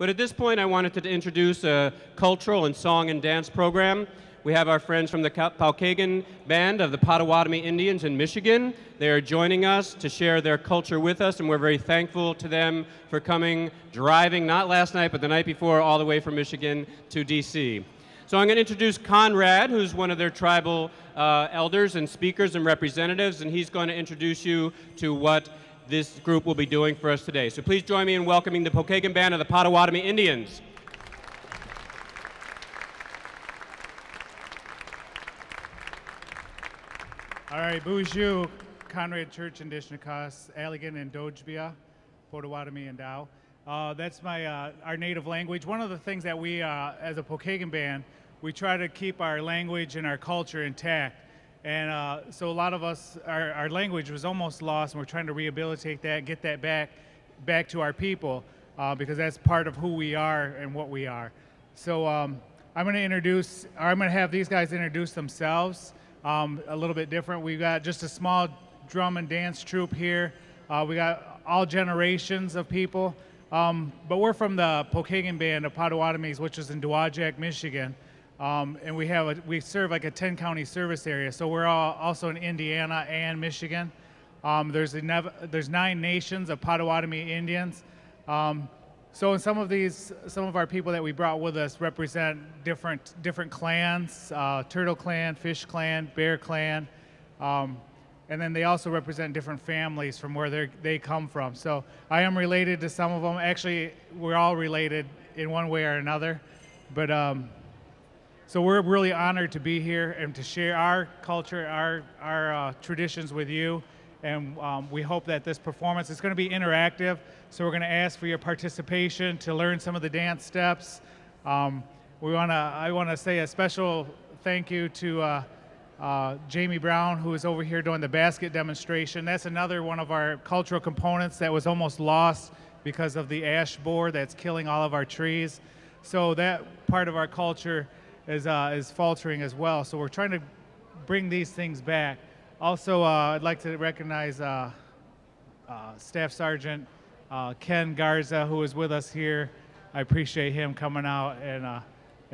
But at this point, I wanted to introduce a cultural and song and dance program. We have our friends from the Pokagon Band of the Potawatomi Indians in Michigan. They are joining us to share their culture with us, and we're very thankful to them for coming, driving, not last night, but the night before, all the way from Michigan to D.C. So I'm going to introduce Conrad, who's one of their tribal elders and speakers and representatives, and he's going to introduce you to what this group will be doing for us today. So please join me in welcoming the Pokagon Band of the Potawatomi Indians. All right, Bonjour, Conrad Church and Dishnakas, Allegan and Dowagiac, Potawatomi and Dow. That's our native language. One of the things that we, as a Pokagon band, we try to keep our language and our culture intact. And so a lot of us, our language was almost lost, and we're trying to rehabilitate that, get that back to our people, because that's part of who we are and what we are. So I'm going to have these guys introduce themselves. A little bit different. We've got just a small drum and dance troupe here. We got all generations of people, but we're from the Pokagon Band of Potawatomis, which is in Dowagiac, Michigan, and we serve like a 10-county service area. So we're also in Indiana and Michigan. There's 9 nations of Potawatomi Indians. So in some of our people that we brought with us represent different clans, Turtle Clan, Fish Clan, Bear Clan, and then they also represent different families from where they come from. So I am related to some of them. Actually, we're all related in one way or another. But so we're really honored to be here and to share our culture, our traditions with you. And we hope that this performance is going to be interactive, so we're going to ask for your participation to learn some of the dance steps. I want to say a special thank you to Jamie Brown, who is over here doing the basket demonstration. That's another one of our cultural components that was almost lost because of the ash borer that's killing all of our trees. So that part of our culture is faltering as well. So we're trying to bring these things back. Also, I'd like to recognize Staff Sergeant Ken Garza, who is with us here. I appreciate him coming out and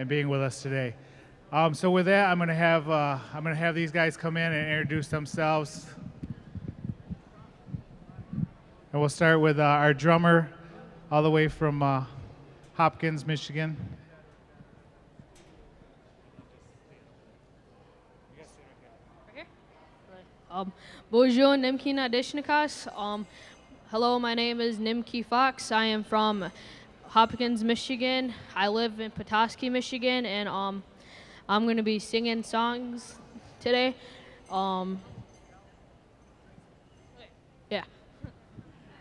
being with us today. So with that, I'm going to have these guys come in and introduce themselves. And we'll start with our drummer, all the way from Hopkins, Michigan. Bonjour, Nimkina Dishnakas. Hello, my name is Nimki Fox. I am from Hopkins, Michigan. I live in Petoskey, Michigan, and I'm going to be singing songs today. Yeah.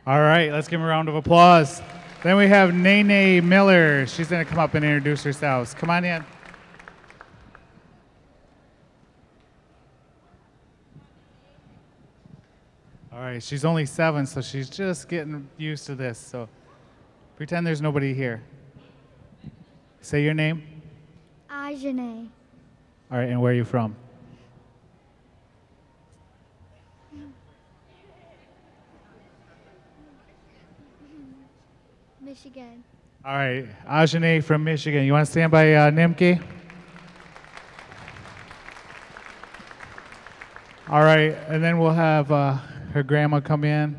All right, let's give him a round of applause. Then we have Nene Miller. She's going to come up and introduce herself. Come on in. All right, she's only 7, so she's just getting used to this. So pretend there's nobody here. Say your name. Ajane. All right, and where are you from? Michigan. All right, Ajane from Michigan. You want to stand by Nimki? All right, and then we'll have her grandma come in.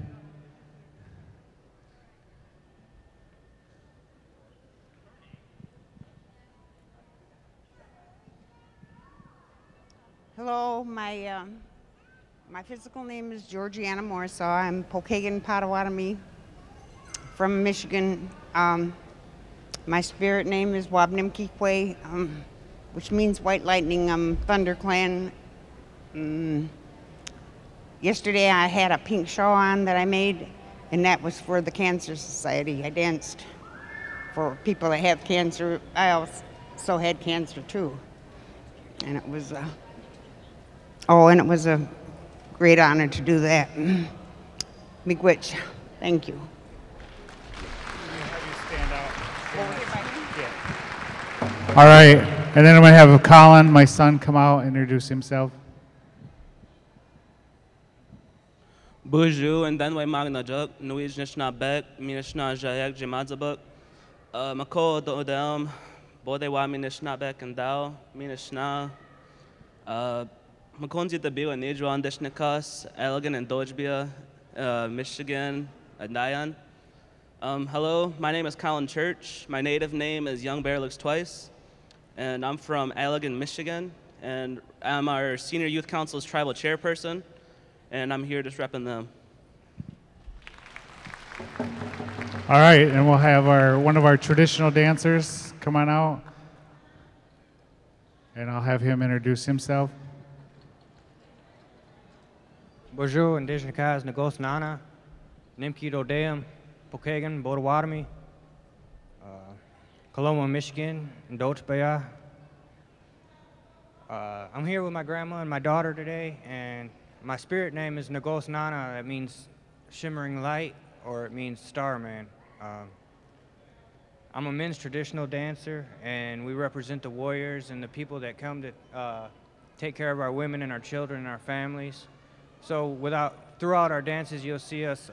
Hello, my physical name is Georgiana Morrisaw. I'm Pokagon Potawatomi from Michigan. My spirit name is Wabnimkikwe, which means white lightning. I'm Thunder Clan. Yesterday I had a pink shawl on that I made, and that was for the Cancer Society. I danced for people that have cancer. I also had cancer too. And it was it was a great honor to do that. Miigwech, thank you. Have you stand out. All right, and then I'm going to have Colin, my son, come out and introduce himself. Bonjour, and then we magna jug, Nuij Nishna Beck, Minishna Jayak Jimadzabuk. Mako Doodam, Bode Wami Nishnabek and Dao, Minishna, Makonzi the Biwa Nidron Dishnikas, Elegant and Dojbia, Michigan, Nayan. Hello, my name is Colin Church. My native name is Young Bear Looks Twice, and I'm from Allegan, Michigan, and I'm our Senior Youth Council's tribal chairperson, and I'm here just repping them. All right, and we'll have one of our traditional dancers come on out, and I'll have him introduce himself. Bonjour, Indigenous Kaz, Nagos Nana, Nimki Dodeum, Pokagon, Potawatomi, Coloma, Michigan, and Dowagiac. I'm here with my grandma and my daughter today, and my spirit name is Nagos Nana. That means shimmering light, or it means starman. I'm a men's traditional dancer, and we represent the warriors and the people that come to take care of our women and our children and our families. So throughout our dances, you'll see us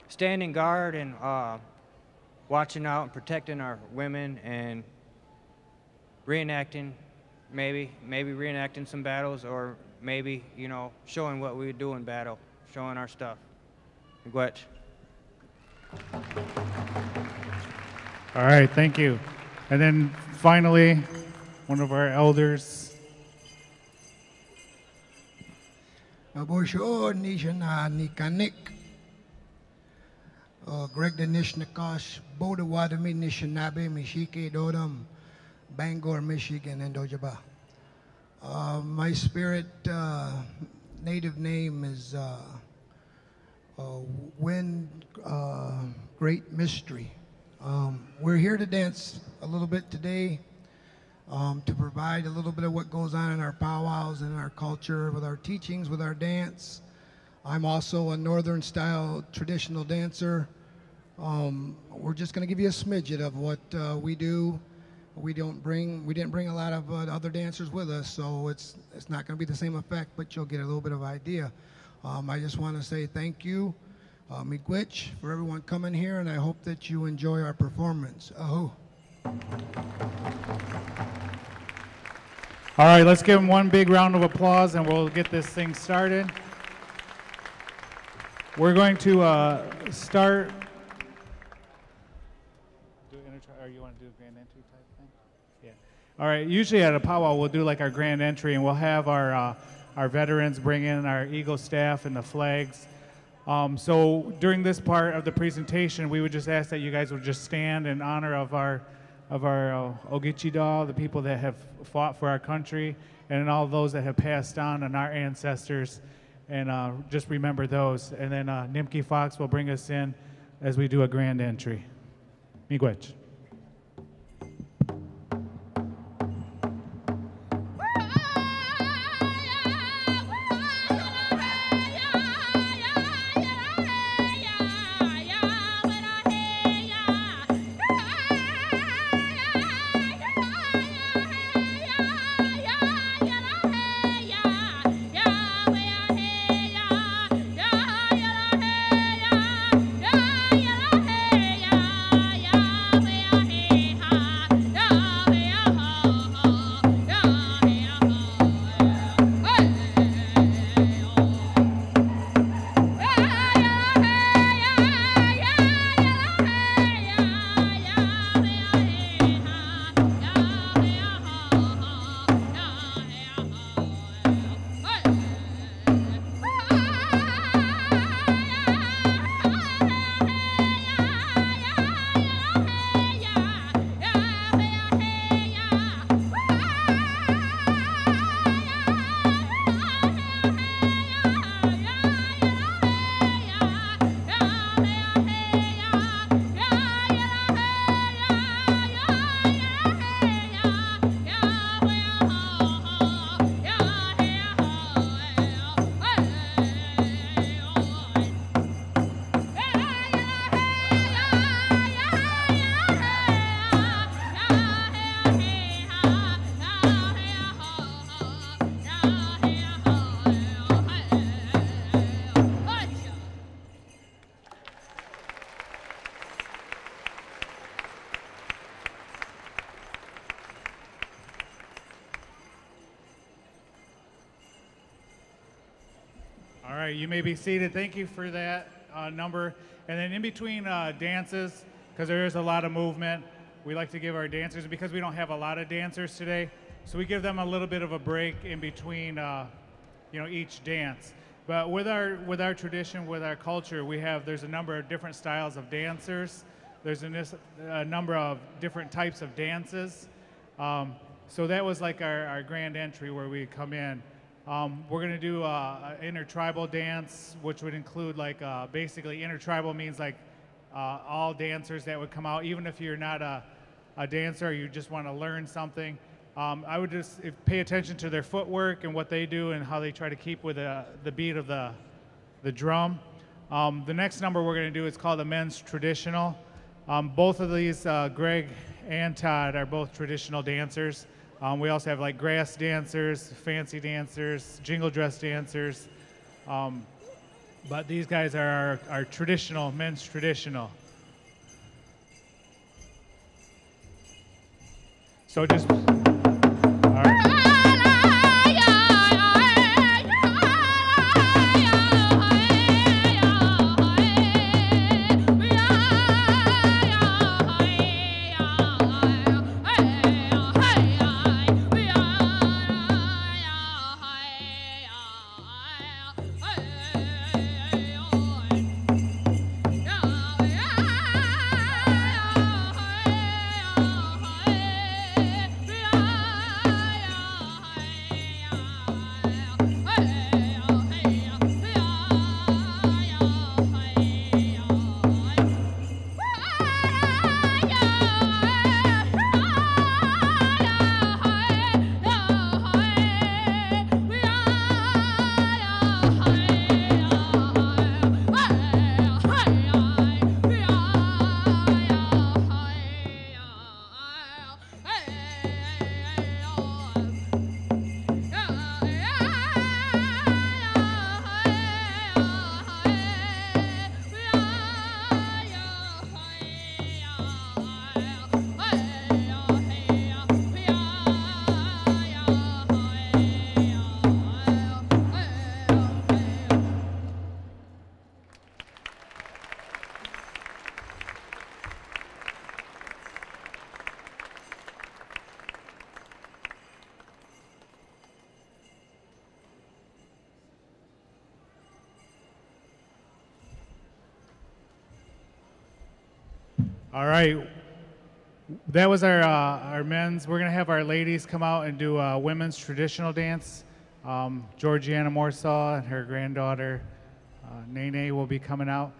standing guard and watching out and protecting our women and reenacting, maybe reenacting some battles, or maybe, showing what we would do in battle, showing our stuff. Gwetch. All right, thank you. And then finally, one of our elders. Bonjour, Nijana Nikanik. Greg the Nishnakash, Potawatomi, Nishinabe, Mishike, Dodam, Bangor, Michigan, and Dojaba. My spirit native name is Wind Great Mystery. We're here to dance a little bit today to provide a little bit of what goes on in our powwows and our culture with our teachings, with our dance. I'm also a northern style traditional dancer. We're just going to give you a smidget of what we do. We didn't bring a lot of other dancers with us, so it's not going to be the same effect, but you'll get a little bit of idea. I just want to say thank you, miigwech, for everyone coming here, and I hope that you enjoy our performance. Aho. All right, let's give them one big round of applause, and we'll get this thing started. We're going to start. Or you want to do a grand entry type thing? Yeah. All right. Usually at a powwow, we'll do like our grand entry, and we'll have our veterans bring in our Eagle staff and the flags. So during this part of the presentation, we would just ask that you guys would just stand in honor of our Ogichida, the people that have fought for our country, and all those that have passed on and our ancestors, and just remember those. And then Nimki Fox will bring us in as we do a grand entry. Miigwech. Yeah. right, you may be seated. Thank you for that number. And then in between dances, because there is a lot of movement, we like to give our dancers, because we don't have a lot of dancers today, so we give them a little bit of a break in between each dance. But with our tradition, with our culture, there's a number of different styles of dancers. There's a number of different types of dances. So that was like our grand entry where we come in. We're gonna do an intertribal dance, which would include basically intertribal means all dancers that would come out, even if you're not a dancer or you just want to learn something. I would just pay attention to their footwork and what they do and how they try to keep with the beat of the drum. The next number we're going to do is called the men's traditional. Both of these, Greg and Todd, are both traditional dancers. We also have grass dancers, fancy dancers, jingle dress dancers. But these guys are our traditional, men's traditional. So just, all right. All right, that was our men's. We're gonna have our ladies come out and do a women's traditional dance. Georgiana Morsaw and her granddaughter, Nene, will be coming out.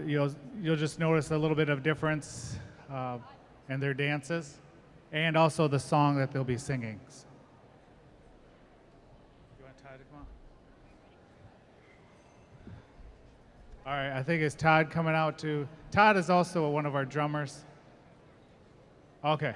You'll just notice a little bit of difference in their dances, and also the song that they'll be singing. You want Todd to come out? All right, I think it's Todd coming out too. Todd is also one of our drummers. Okay.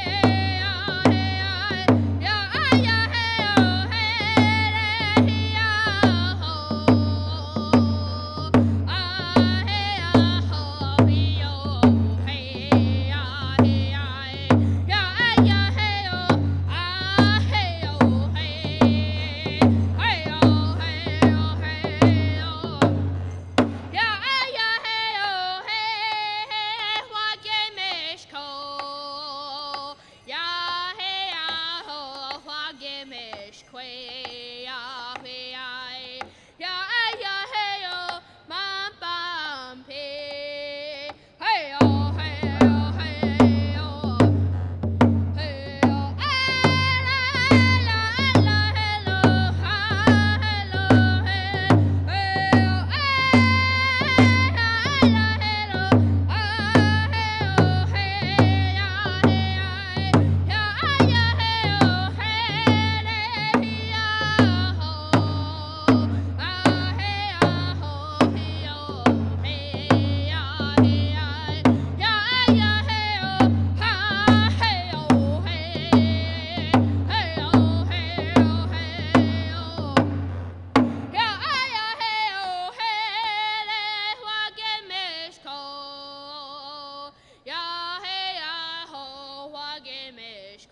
Hey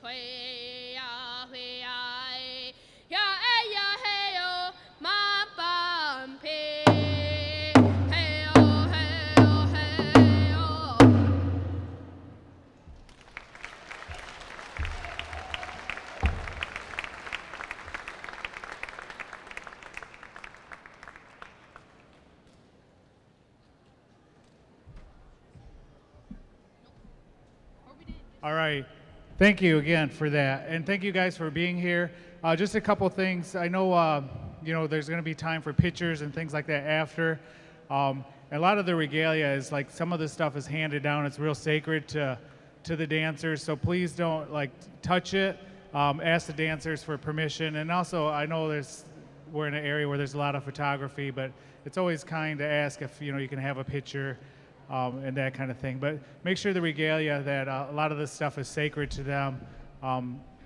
Kwe ya we ai ya e ya hey oh ma bam pe hey oh hey oh hey oh. All right. Thank you again for that. And thank you guys for being here. Just a couple things. I know, there's going to be time for pictures and things like that after. A lot of the regalia is like some of the stuff is handed down. It's real sacred to the dancers. So please don't touch it. Ask the dancers for permission. And also, I know we're in an area where there's a lot of photography, but it's always kind to ask if you can have a picture. And that kind of thing. But make sure the regalia that a lot of this stuff is sacred to them.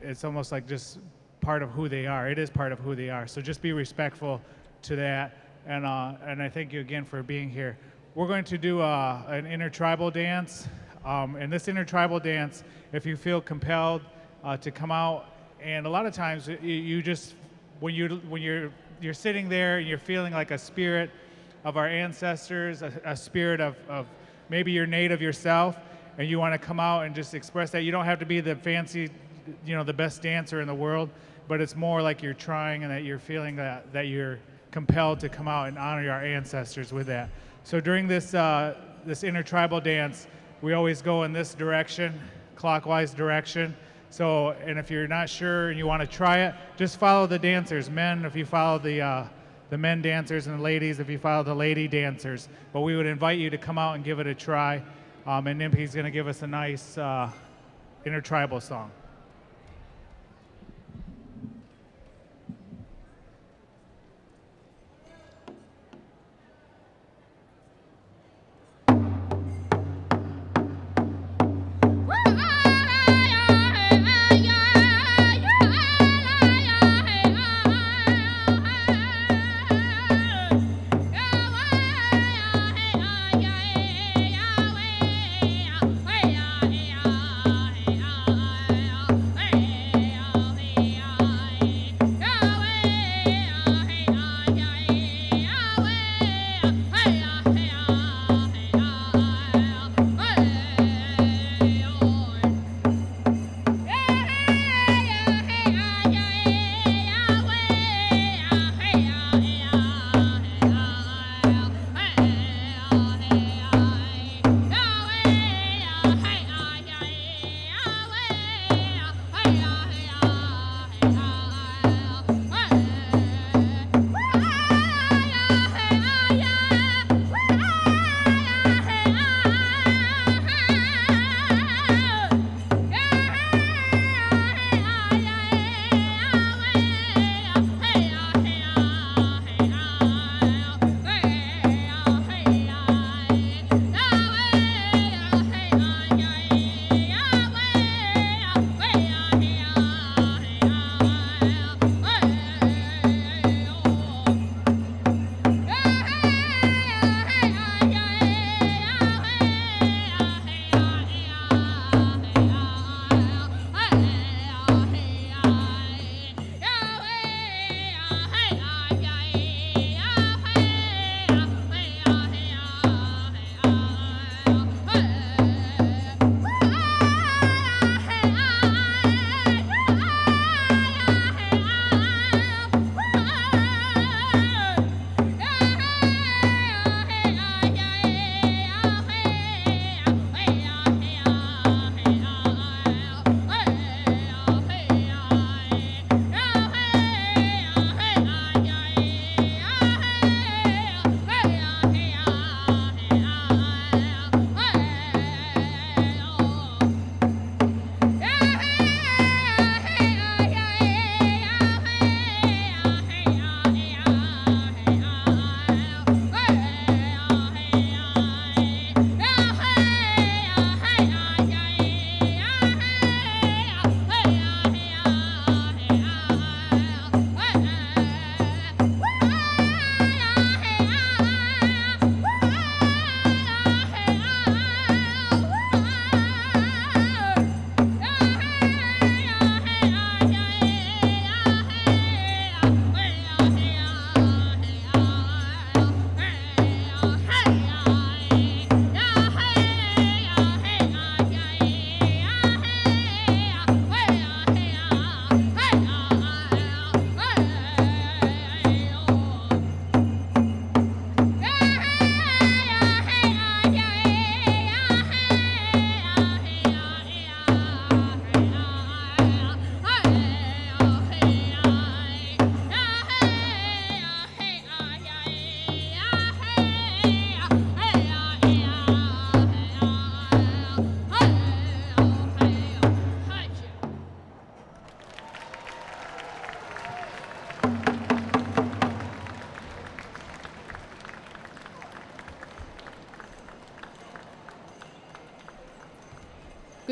It's almost like just part of who they are. It is part of who they are. So just be respectful to that. And I thank you again for being here. We're going to do an intertribal dance. And this intertribal dance, if you feel compelled to come out, and a lot of times you just when you're sitting there and you're feeling like a spirit of our ancestors, a spirit of maybe you're native yourself, and you want to come out and just express that. You don't have to be the fancy, the best dancer in the world, but it's more like you're trying and that you're feeling that you're compelled to come out and honor our ancestors with that. So during this intertribal dance, we always go in this direction, clockwise direction. So, and if you're not sure and you want to try it, just follow the dancers. Men, if you follow the men dancers, and the ladies if you follow the lady dancers. But we would invite you to come out and give it a try. And Nimpi's going to give us a nice intertribal song. Yeah.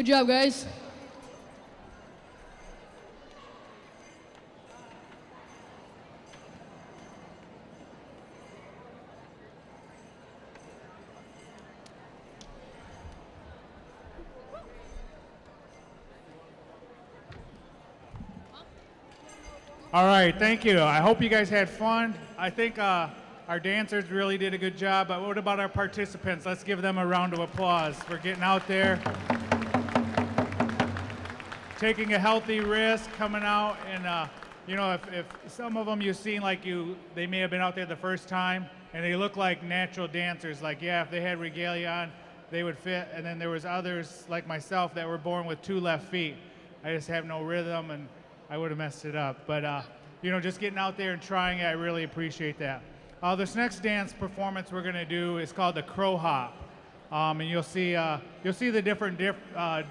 Good job, guys. All right, thank you. I hope you guys had fun. I think our dancers really did a good job, but what about our participants? Let's give them a round of applause for getting out there, taking a healthy risk, coming out, and you know, if some of them you've seen they may have been out there the first time, and they look like natural dancers. Like, yeah, if they had regalia on, they would fit. And then there was others like myself that were born with 2 left feet. I just have no rhythm, and I would have messed it up. But you know, just getting out there and trying it, I really appreciate that. This next dance performance we're going to do is called the crow hop, and you'll see the different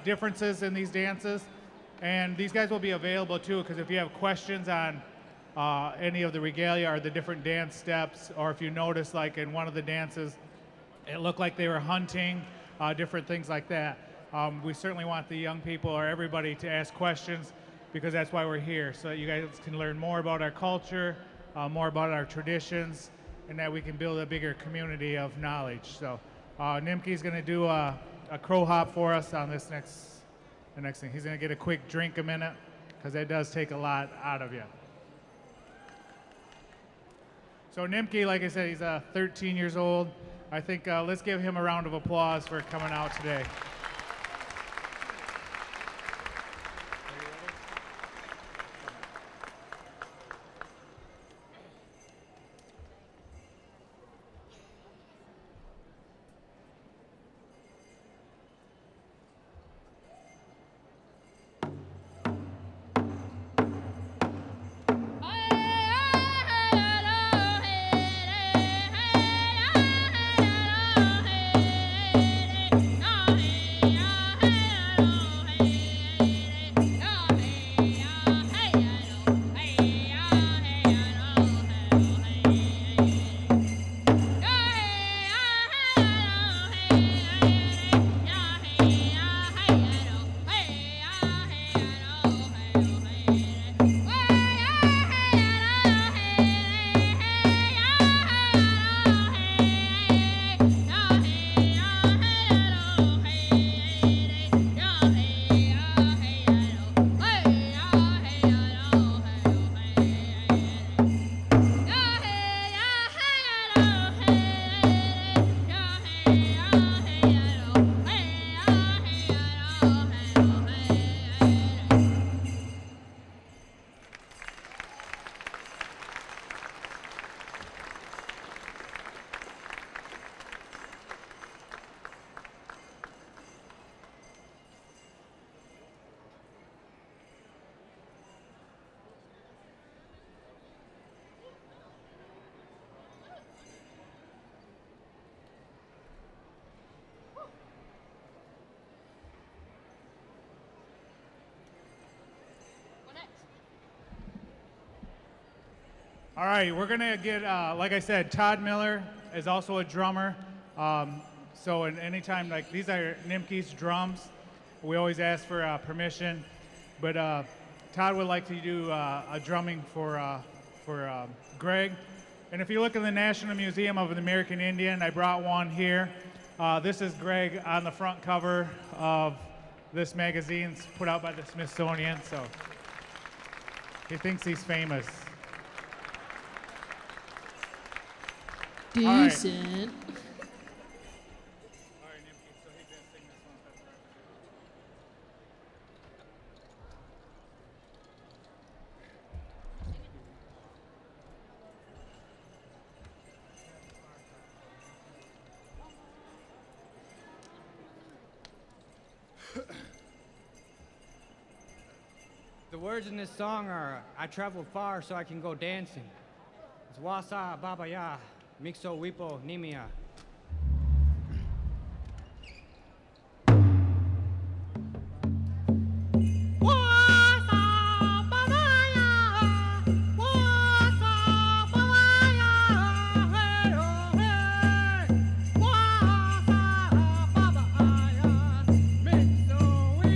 differences in these dances, and these guys will be available too. Because if you have questions on any of the regalia or the different dance steps, or if you notice, like in one of the dances, it looked like they were hunting, different things like that. We certainly want the young people or everybody to ask questions, because that's why we're here, so that you guys can learn more about our culture, more about our traditions, and that we can build a bigger community of knowledge. So Nimke's gonna do a crow hop for us on the next thing. He's gonna get a quick drink a minute, because that does take a lot out of you. So Nimke, like I said, he's 13 years old. I think let's give him a round of applause for coming out today. All right, we're gonna get, like I said, Todd Miller is also a drummer. So anytime, like, these are Nimke's drums. We always ask for permission, but Todd would like to do a drumming for Greg. And if you look in the National Museum of the American Indian, I brought one here. This is Greg on the front cover of this magazine. It's put out by the Smithsonian, so he thinks he's famous. Decent. The words in this song are, I traveled far so I can go dancing. It's Wasa Babaya, Mixo Wipo Nimia. Mixo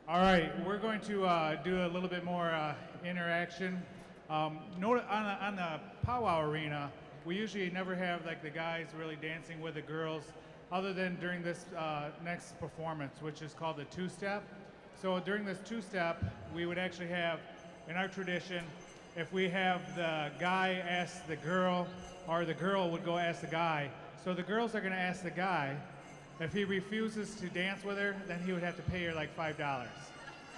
All right, we're going to do a little bit more interaction. Note on the powwow arena, we usually never have like the guys really dancing with the girls, other than during this next performance, which is called the two-step. So during this two-step, we would actually have, in our tradition, if we have the guy ask the girl, or the girl would go ask the guy. So the girls are going to ask the guy. If he refuses to dance with her, then he would have to pay her like $5.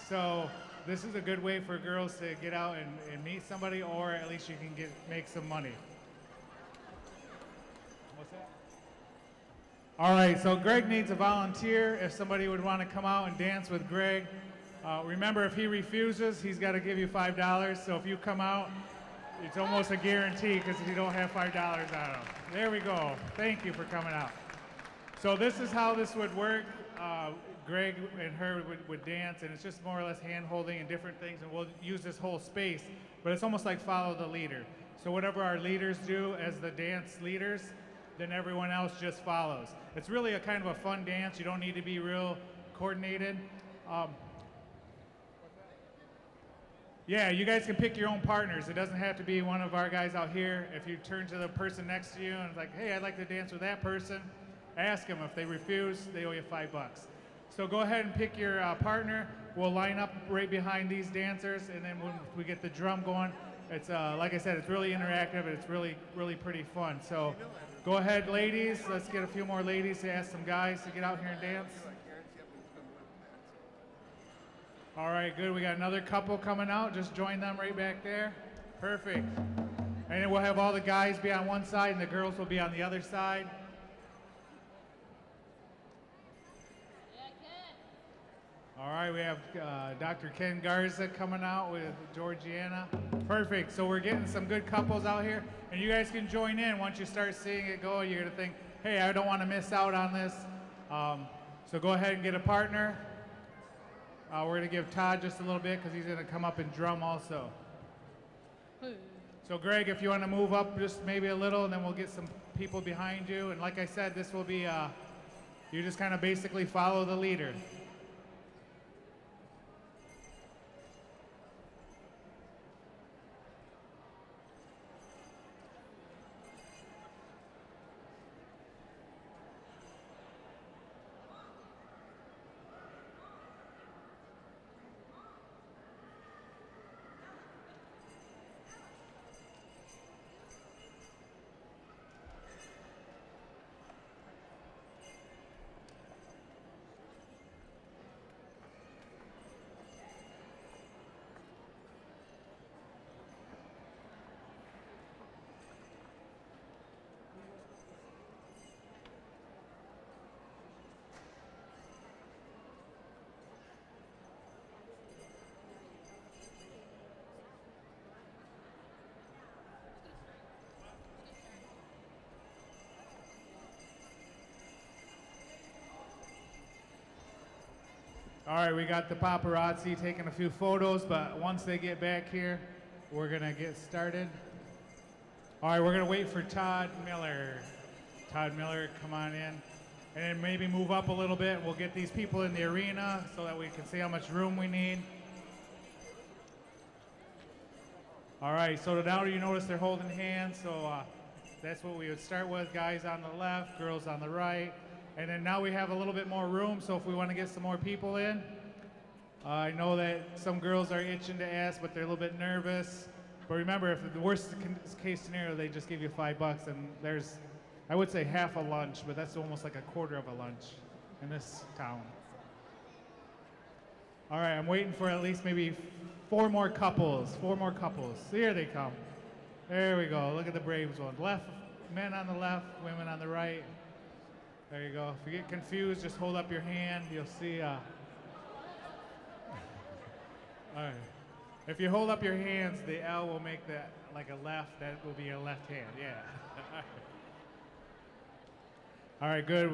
So this is a good way for girls to get out and meet somebody, or at least you can make some money. What's that? All right, so Greg needs a volunteer. If somebody would want to come out and dance with Greg, remember if he refuses, he's got to give you $5. So if you come out, it's almost a guarantee because you don't have $5 on him. There we go. Thank you for coming out. So this is how this would work. Greg and her would dance, and it's just more or less hand-holding and different things, and we'll use this whole space, but it's almost like follow the leader. So whatever our leaders do as the dance leaders, then everyone else just follows. It's really a kind of a fun dance. You don't need to be real coordinated. Yeah, you guys can pick your own partners. It doesn't have to be one of our guys out here. If you turn to the person next to you and it's like, hey, I'd like to dance with that person, ask them. If they refuse, they owe you $5. So go ahead and pick your partner. We'll line up right behind these dancers, and then when we get the drum going, it's like I said, it's really interactive and it's really, really pretty fun. So go ahead, ladies. Let's get a few more ladies to ask some guys to get out here and dance. All right, good. We got another couple coming out. Just join them right back there. Perfect. And then we'll have all the guys be on one side and the girls will be on the other side. All right, we have Dr. Ken Garza coming out with Georgiana. Perfect. So we're getting some good couples out here, and you guys can join in. Once you start seeing it go, you're gonna think, hey, I don't want to miss out on this. So go ahead and get a partner. We're gonna give Todd just a little bit because he's gonna come up and drum also. So Greg, if you want to move up just maybe a little, and then we'll get some people behind you. And like I said, this will be, you just kind of basically follow the leader. All right, we got the paparazzi taking a few photos, but once they get back here, we're gonna get started. All right, we're gonna wait for Todd Miller. Todd Miller, come on in. And then maybe move up a little bit. We'll get these people in the arena so that we can see how much room we need. All right, so now you notice they're holding hands, so that's what we would start with. Guys on the left, girls on the right. And then now we have a little bit more room, so if we want to get some more people in, I know that some girls are itching to ask, but they're a little bit nervous. But remember, if the worst case scenario, they just give you $5, and there's, I would say half a lunch, but that's almost like a quarter of a lunch in this town. All right, I'm waiting for at least maybe four more couples. So here they come. There we go. Look at the Braves one. Left, men on the left, women on the right. There you go. If you get confused, just hold up your hand. You'll see. All right. If you hold up your hands, the L will make that like a left. That will be your left hand. Yeah. All right, good.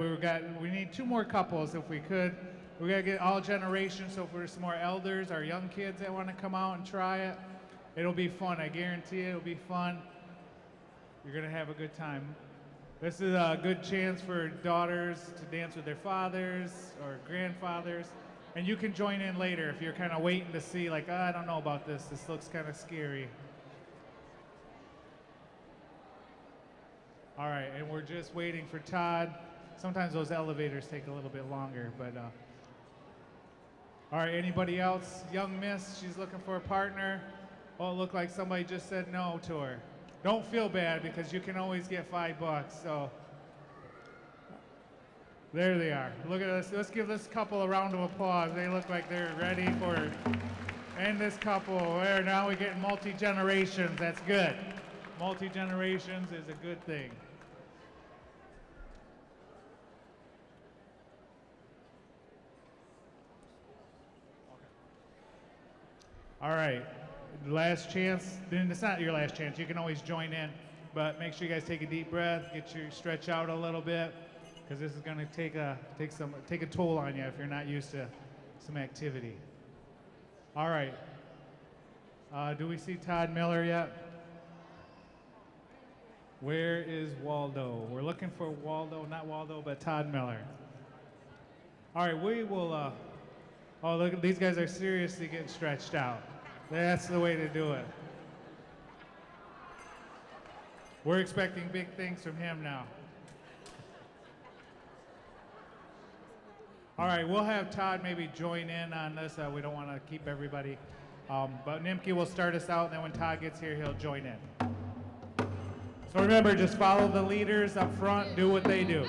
We need two more couples if we could. We gotta get all generations. So if there's some more elders or young kids that want to come out and try it, it'll be fun. I guarantee you, it'll be fun. You're gonna have a good time. This is a good chance for daughters to dance with their fathers or grandfathers. And you can join in later if you're kind of waiting to see, like, oh, I don't know about this. This looks kind of scary. All right, and we're just waiting for Todd. Sometimes those elevators take a little bit longer, but all right, anybody else? Young miss, she's looking for a partner. Oh, it looked like somebody just said no to her. Don't feel bad because you can always get $5, so. There they are. Look at this. Let's give this couple a round of applause. They look like they're ready for it. And this couple, there, now we get multi-generations. That's good. Multi-generations is a good thing. All right, last chance. Then it's not your last chance. You can always join in, but make sure you guys take a deep breath, get your stretch out a little bit, because this is going to take a toll on you if you're not used to some activity. All right. Do we see Todd Miller yet? Where is Waldo? We're looking for Waldo, not Waldo, but Todd Miller. All right, we will. Oh, look, these guys are seriously getting stretched out. That's the way to do it. We're expecting big things from him now. All right, we'll have Todd maybe join in on this. We don't want to keep everybody. But Nimke will start us out, and then when Todd gets here, he'll join in. So remember, just follow the leaders up front, do what they do.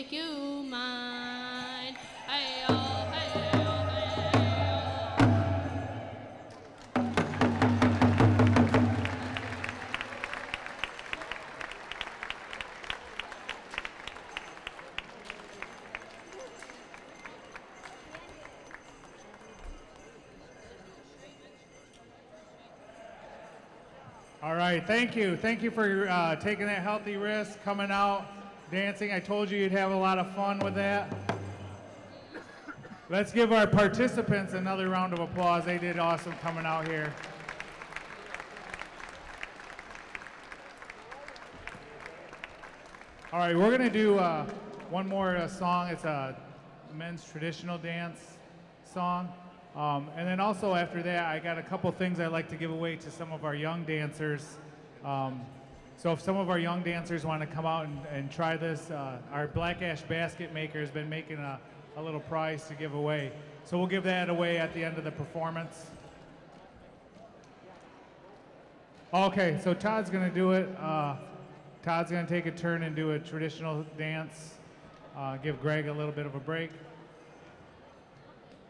make you mine. Hey-oh, hey-oh, hey-oh. All right, thank you. Thank you for taking that healthy risk, coming out, dancing. I told you you'd have a lot of fun with that. Let's give our participants another round of applause. They did awesome coming out here. All right, we're gonna do one more song. It's a men's traditional dance song. And then also after that, I got a couple things I'd like to give away to some of our young dancers. So if some of our young dancers want to come out and try this, our Black Ash basket maker has been making a little prize to give away. So we'll give that away at the end of the performance. Okay, so Todd's gonna do it. Todd's gonna take a turn and do a traditional dance. Give Greg a little bit of a break.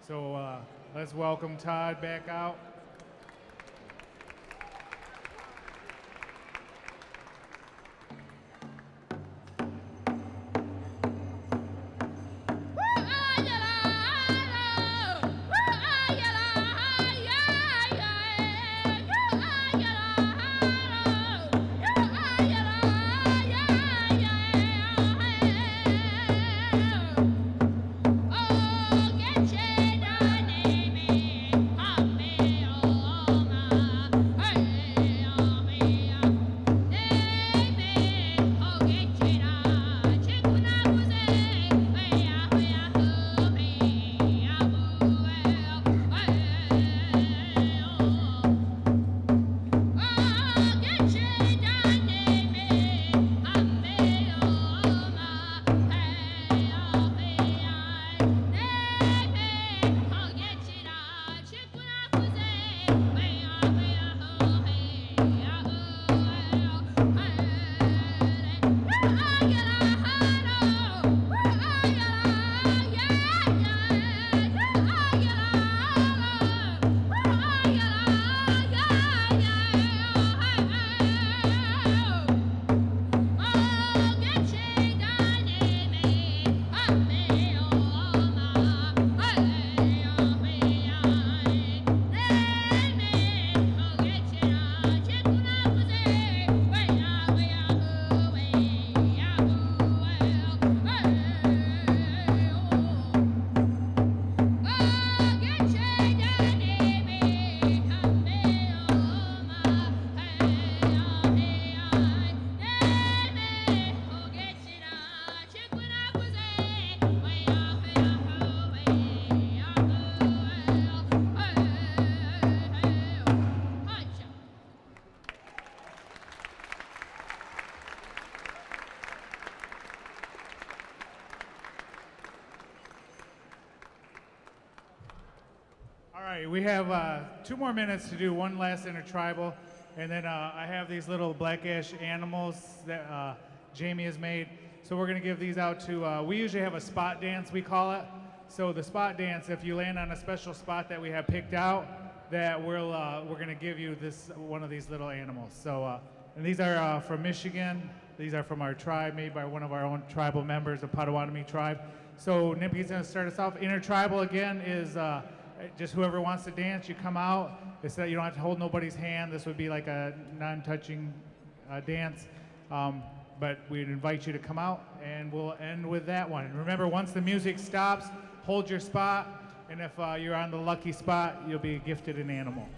So let's welcome Todd back out. We have 2 more minutes to do one last intertribal, and then I have these little black ash animals that Jamie has made. So we're gonna give these out to, we usually have a spot dance, we call it. So the spot dance, if you land on a special spot that we have picked out, that we're gonna give you one of these little animals. So, and these are from Michigan. These are from our tribe, made by one of our own tribal members, the Potawatomi tribe. So Nimke's gonna start us off. Intertribal again is just whoever wants to dance, you come out. It's that you don't have to hold nobody's hand. This would be like a non-touching dance. But we'd invite you to come out, and we'll end with that one. And remember, once the music stops, hold your spot, and if you're on the lucky spot, you'll be gifted an animal.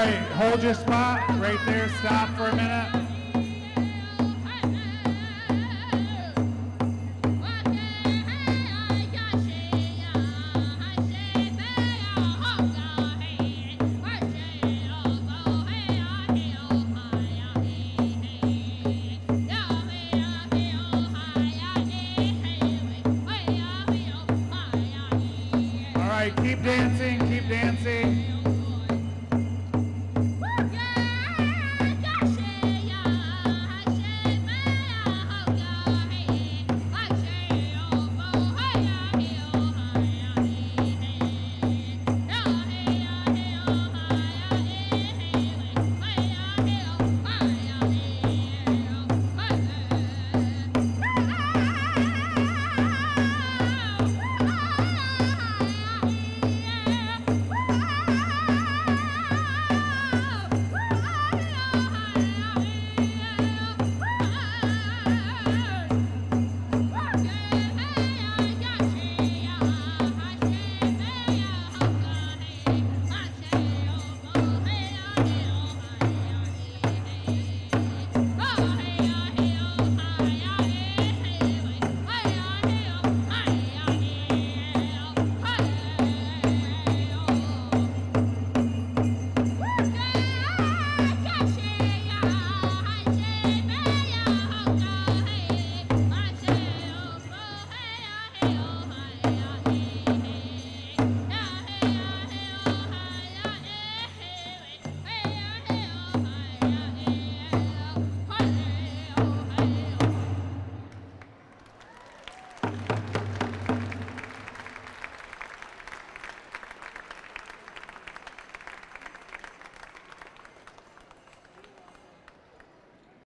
right, hold your spot right there. Stop for a minute. All right, keep dancing.